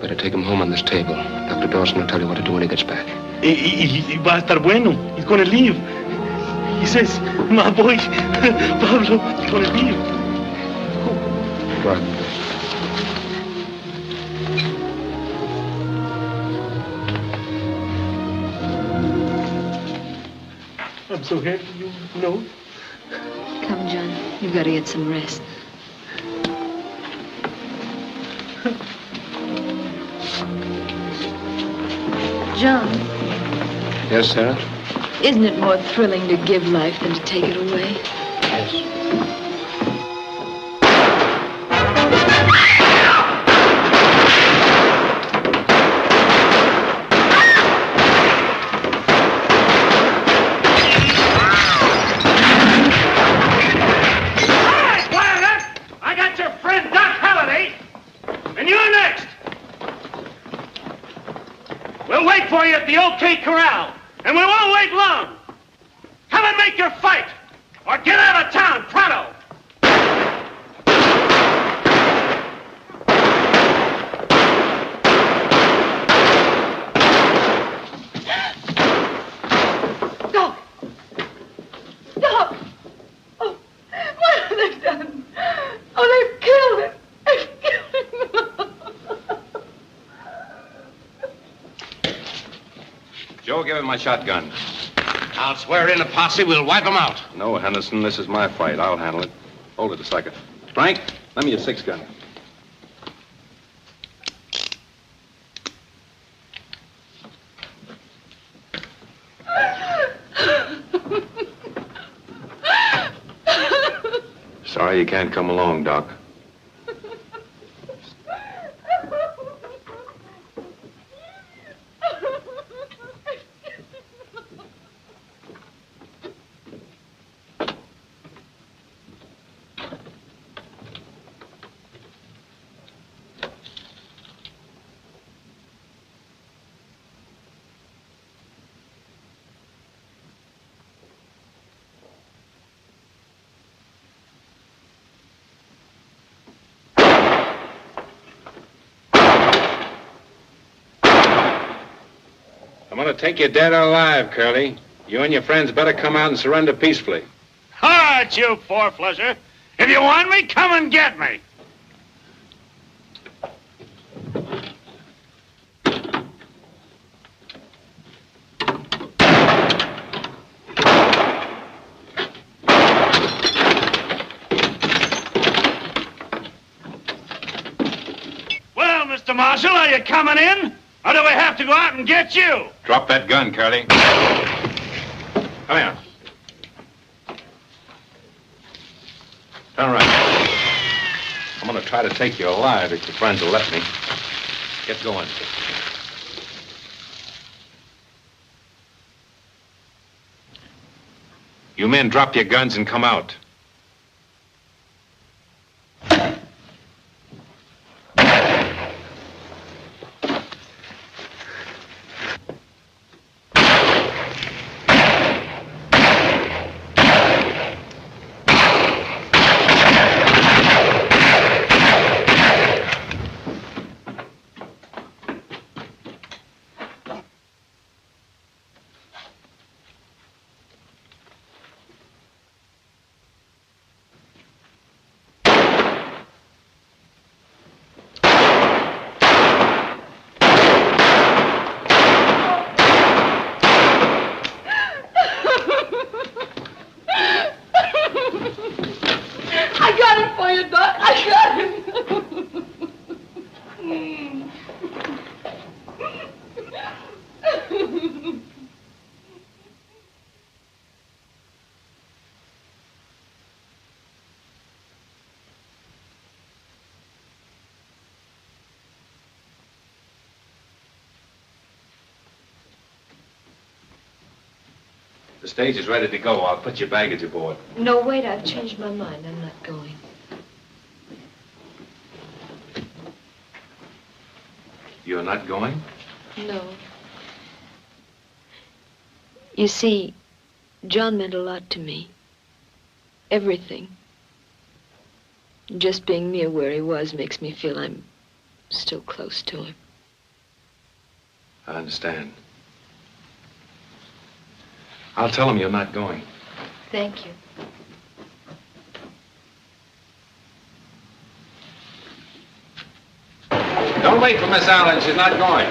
Better take him home on this table. Dr. Dawson will tell you what to do when he gets back. Y va a estar bueno. He's gonna leave. He says, my boy, Pablo, he's gonna leave. Go on. I'm so happy, you know. Come, John. You've got to get some rest. John, Yes, Sarah? isn't it more thrilling to give life than to take it away? Yes. At the OK Corral, and we won't wait long. Come and make your fight, or get out of town, pronto. Doc! Doc! Oh, what have they done? Oh, they've killed him. They've killed him. Joe, give him my shotgun. I'll swear in a posse, we'll wipe them out. No, Henderson, this is my fight. I'll handle it. Hold it a second. Frank, lend me your 6-gun. Sorry you can't come along, Doc. I'm gonna take you dead or alive, Curly. You and your friends better come out and surrender peacefully. All right, you four-flusher. If you want me, come and get me. Well, Mr. Marshal, are you coming in? Or do we have to go out and get you? Drop that gun, Curly. Come here. Turn around. I'm gonna try to take you alive if your friends will let me. Get going. You men drop your guns and come out. Doc, I got him. The stage is ready to go. I'll put your baggage aboard. No, wait, I've changed my mind. I'm not going. You're not going? No. You see, John meant a lot to me. Everything. Just being near where he was makes me feel I'm still close to him. I understand. I'll tell him you're not going. Thank you. Don't wait for Miss Allen. She's not going.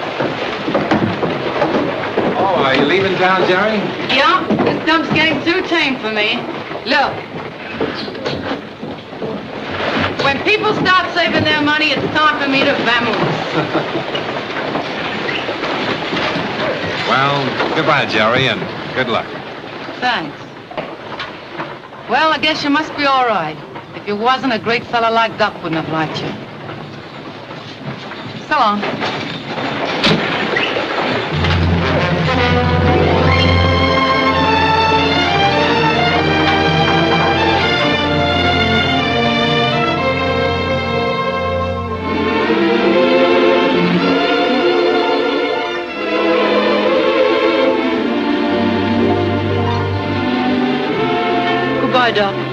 Oh, are you leaving town, Jerry? Yeah, this dump's getting too tame for me. Look. When people start saving their money, it's time for me to vamoose. Well, goodbye, Jerry, and good luck. Thanks. Well, I guess you must be all right. If you wasn't, a great fella like Duck wouldn't have liked you. So long. Goodbye, Doc.